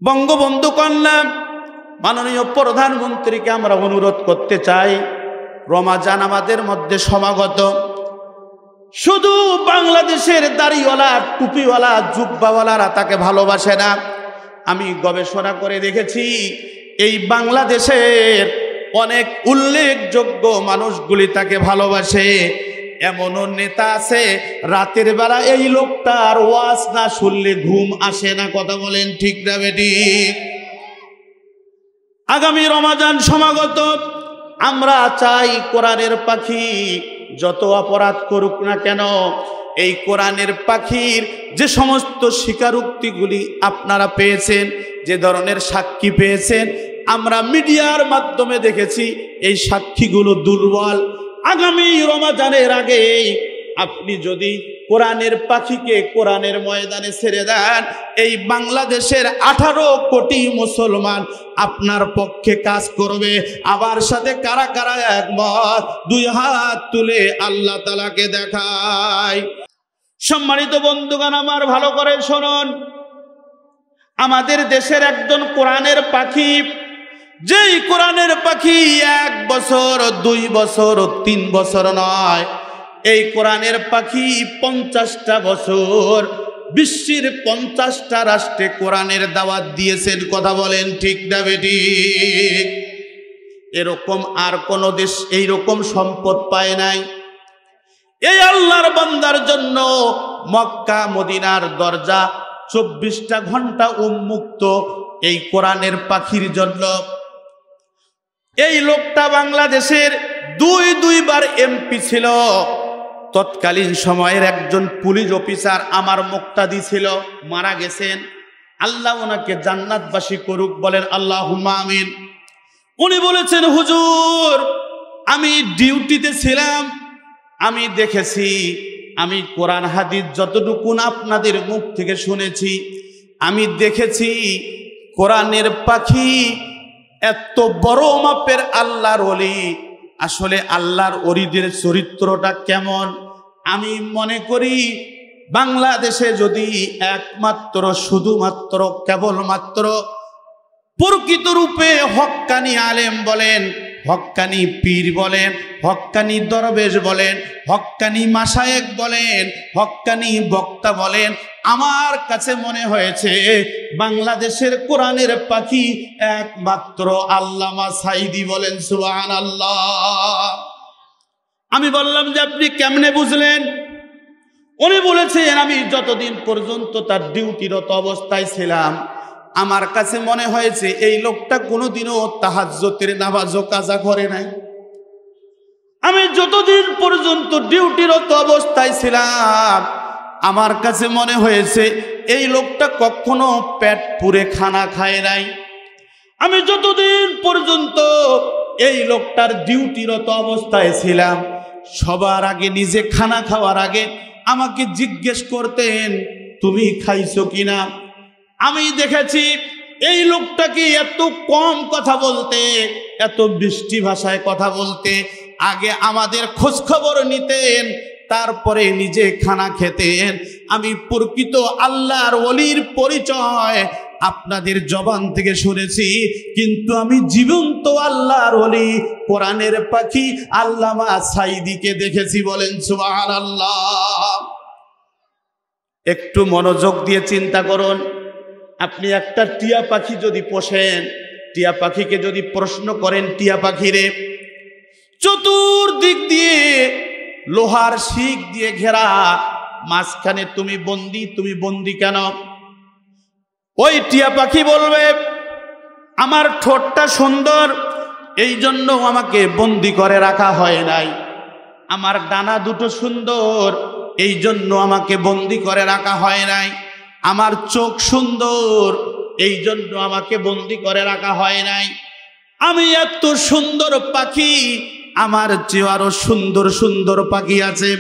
বঙ্গবন্ধু কন্যা মাননীয় প্রধানমন্ত্রীকে আমরা অনুরোধ করতে চাই, রমাজান আমাদের মধ্যে সমাগত। শুধু বাংলাদেশের দাড়িওয়ালা টুপিওয়ালা জুব্বাওয়ালারা তাকে ভালোবাসে না। আমি গবেষণা করে দেখেছি এই বাংলাদেশের অনেক উল্লেখযোগ্য মানুষগুলি তাকে ভালোবাসে। এমনও নেতা আছে রাতের বেলা এই লোকটার ওয়াজ না শুনলে ঘুম আসে না। কথা বলেন ঠিক না বেটি? আগামী রমাজান সমাগত, আমরা চাই কোরআনের পাখি যত অপরাধ করুক না কেন, এই কোরআনের পাখির যে সমস্ত স্বীকারোক্তিগুলি আপনারা পেয়েছেন, যে ধরনের সাক্ষী পেয়েছেন, আমরা মিডিয়ার মাধ্যমে দেখেছি এই সাক্ষীগুলো দুর্বল। আগামী রমাজানের আগে আপনি যদি কোরআনের পাখিকে কোরআনের ময়দানে ছেড়ে দেন, এই বাংলাদেশের 18 কোটি মুসলমান আপনার পক্ষে কাজ করবে। আবার সাথে কারা কারা একমত, দুই হাত তুলে আল্লাহ তাআলাকে দেখায়। সম্মানিত বন্ধুগণ আমার, ভালো করে শুনুন। আমাদের দেশের একজন কোরআনের পাখি, যেই কোরআনের পাখি 1 বছর 2 বছর 3 বছর নয়, এই কোরআনের পাখি 50টা বছর বিশ্বের 50টা রাষ্ট্রে কোরআনের দাওয়াত দিয়েছেন। কথা বলেন ঠিক না বেটি? এরকম আর কোন দেশ এইরকম সম্পদ পায় নাই। এই আল্লাহর বান্দার জন্য মক্কা মদিনার দরজা 24টা ঘন্টা উন্মুক্ত এই কোরআনের পাখির জন্য। এই লোকটা বাংলাদেশের 2 বার এমপি ছিল। তৎকালীন সময়ের একজন পুলিশ অফিসার আমার মুক্তাদি ছিল, মারা গেছেন। আল্লাহ ওনাকে জান্নাতবাসী করুক, বলেন আল্লাহুম্মা আমিন। উনি বলেছেন, হুজুর আমি ডিউটিতে ছিলাম, আমি দেখেছি, আমি কোরআন হাদিস যতটুকু আপনাদের মুখ থেকে শুনেছি, আমি দেখেছি কোরআনের পাখি এত বড় মাপের আল্লাহর ওলি। আসলে আল্লাহর ওলিদের চরিত্রটা কেমন? আমি মনে করি বাংলাদেশে যদি একমাত্র শুধুমাত্র কেবলমাত্র প্রকৃত রূপে হক্কানি আলেম বলেন, হক্কানি পীর বলেন, হক্কানি দরবেশ বলেন, হক্কানি মাশায়েখ বলেন, হক্কানি বক্তা বলেন, আমার কাছে মনে হয়েছে বাংলাদেশের কোরআনের পাখি একমাত্র আল্লামা সাঈদী। বলেন সুবহানাল্লাহ। আমি বললাম যে আপনি কেমনে বুঝলেন? উনি বলেছেন, আমি যতদিন পর্যন্ত তার ডিউটিরত অবস্থায় ছিলাম, আমার কাছে মনে হয়েছে এই লোকটা কোনোদিনও তাহাজ্জুদের নামাজও কাজা করে নাই। আমি যতদিন পর্যন্ত ডিউটিরত অবস্থায় ছিলাম, আমার কাছে মনে হয়েছে এই লোকটা কখনো পেট পুরে খানা খায় নাই। আমি যতদিন পর্যন্ত এই লোকটার ডিউটিরত অবস্থায় ছিলাম, সবার আগে নিজে খানা খাওয়ার আগে আমাকে জিজ্ঞেস করতেন তুমি খাইছো কিনা। আমি দেখেছি এই লোকটাকে এত কম কথা বলতে, এত বৃষ্টি ভাষায় কথা বলতে। আগে আমাদের খোঁজ খবর নিতেন, তারপরে নিজে খানা খেতেন। আমি প্রকৃত আল্লাহর ওলির পরিচয় আপনাদের জবান থেকে শুনেছি, কিন্তু আমি জীবন্ত আল্লাহর ওলি কোরআনের পাখি আল্লামা সাঈদীকে দেখেছি। বলেন সুবহানাল্লাহ। একটু মনোযোগ দিয়ে চিন্তা করুন। আপনি একটা টিয়া পাখি যদি পোষেন, টিয়া পাখিকে যদি প্রশ্ন করেন, টিয়া পাখিরে চতুর্দিক দিয়ে লোহার শিক দিয়ে ঘেরা, মাঝখানে তুমি বন্দি কেন? ওই টিয়া পাখি বলবে আমার ঠোঁটটা সুন্দর, এই জন্য আমাকে বন্দি করে রাখা হয় নাই। আমার ডানা দুটো সুন্দর, এই জন্য আমাকে বন্দি করে রাখা হয় নাই। আমার চোখ সুন্দর, এই জন্য আমাকে বন্দি করে রাখা হয় নাই। আমি এত সুন্দর পাখি, আমার চেয়ে আরো সুন্দর সুন্দর পাখি আছে,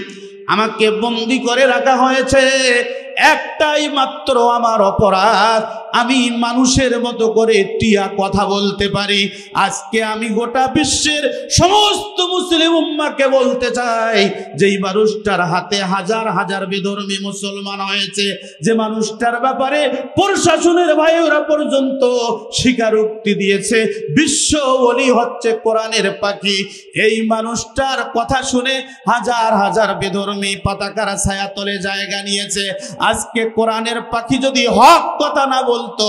আমাকে বন্দি করে রাখা হয়েছে একটাই মাত্র আমার অপরাধ, আমি মানুষের মতো করে টিয়া কথা বলতে পারি। আজকে আমি গোটা বিশ্বের সমস্ত মুসলিম উম্মাহকে বলতে চাই, যেই মানুষটার হাতে হাজার হাজার বিধর্মী মুসলমান হয়েছে, যে মানুষটার ব্যাপারে প্রশাসনের ভাইয়েরা পর্যন্ত স্বীকারোক্তি দিয়েছে বিশ্ব ওলি হচ্ছে কোরআনের পাখি, এই মানুষটার কথা শুনে হাজার হাজার বিধর্মী পতাকার ছায়াতলে জায়গা নিয়েছে। আজকে কোরআনের পাখি যদি হক কথা না বলতো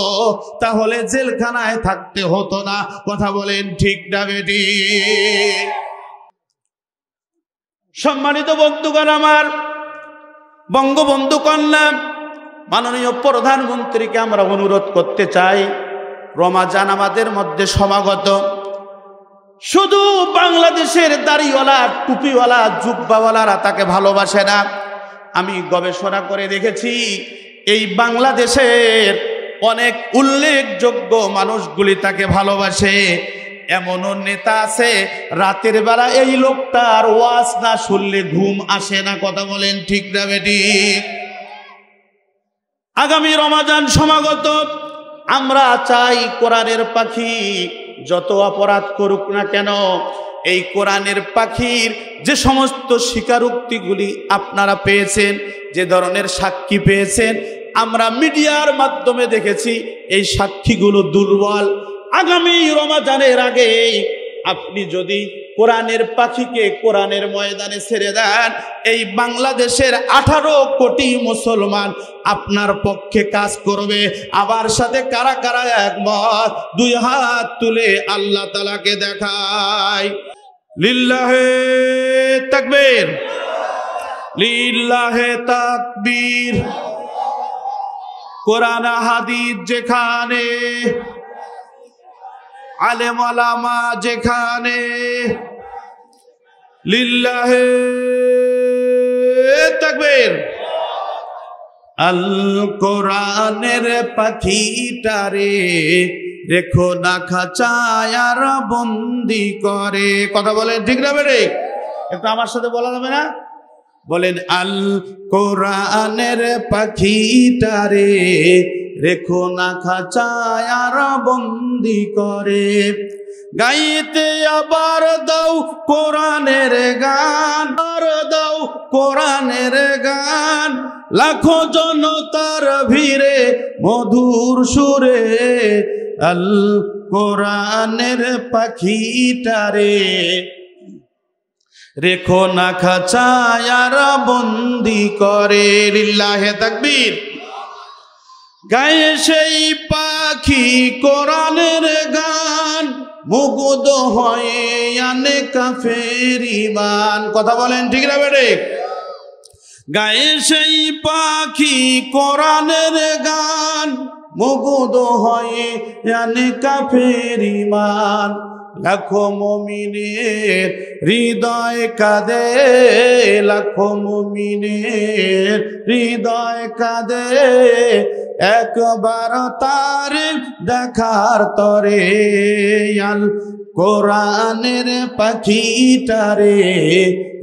তাহলে জেলখানায় থাকতে হতো না। কথা বলেন ঠিক না বেটি? সম্মানিত বন্ধুগণ আমার, বঙ্গবন্ধু কন্যা মাননীয় প্রধানমন্ত্রীকে আমরা অনুরোধ করতে চাই, রমাজান আমাদের মধ্যে সমাগত। শুধু বাংলাদেশের দাড়িওয়ালা টুপিওয়ালা জুব্বাওয়ালারা তাকে ভালোবাসে না। আমি গবেষণা করে দেখেছি এই বাংলাদেশের অনেক উল্লেখযোগ্য মানুষগুলি তাকে ভালোবাসে। এমনও নেতা আছে রাতের বেলা এই লোকটার ওয়াজ না শুনলে ঘুম আসে না। কথা বলেন ঠিক না বেটি? আগামী রমাজান সমাগত, আমরা চাই কোরআনের পাখি যত অপরাধ করুক না কেন, এই কোরআনের পাখির যে সমস্ত স্বীকারোক্তিগুলি আপনারা পেয়েছেন, যে ধরনের সাক্ষী পেয়েছেন, আমরা মিডিয়ার মাধ্যমে দেখেছি এই সাক্ষীগুলো দুর্বল। আগামী রমাজানের আগে আপনি যদি কোরআনের পাখিকে কোরআনের ময়দানে ছেড়ে দেন, এই বাংলাদেশের 18 কোটি মুসলমান আপনার পক্ষে কাজ করবে। আবার সাথে কারা কারা একমত, দুই হাত তুলে আল্লাহ তাআলাকে দেখায়। লিল্লাহে তাকবীর, লিল্লাহে তাকবীর। কোরআন হাদিস যেখানে, আলেম ওলামা যেখানে, লিল্লাহে তাকবীর। আল কোরআনের পাখিটারে রেখো না খাঁচায় আর বন্দি করে। কথা বলেন ঠিক না বেরে? একটু আমার সাথে বলা যাবে না? বলেন, আল কোরআনের পাখিটারে রেখো না খাঁচায় আর বন্দি করে। গাইতে আবার দাও কোরআনের গান, আর দাও কোরআনের গান, লাখো জনতার ভিড়ে মধুর সুরে। আল কোরআনের পাখিটারে রেখো না খাঁচায় আর বন্দি করে। লিল্লাহে তাকবীর। গায়ে সেই পাখি কোরআনের গান, মুগ্ধ হয়ে আনে কাফের ঈমান। কথা বলেন ঠিক না বেটে? গায়ে সেই পাখি কোরআনের গান, মুগ্ধ হয়ে আনে কাফের ঈমান। লাখো মুমিনের হৃদয় কাঁদে, লাখো মুমিনের হৃদয় কাঁদে, একবার তার দেখার তরে। আল কোরআনের পাখিটারে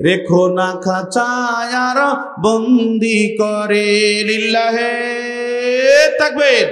রেখো না খাঁচায় আর বন্দি করে। লিল্লাহে তাকবীর।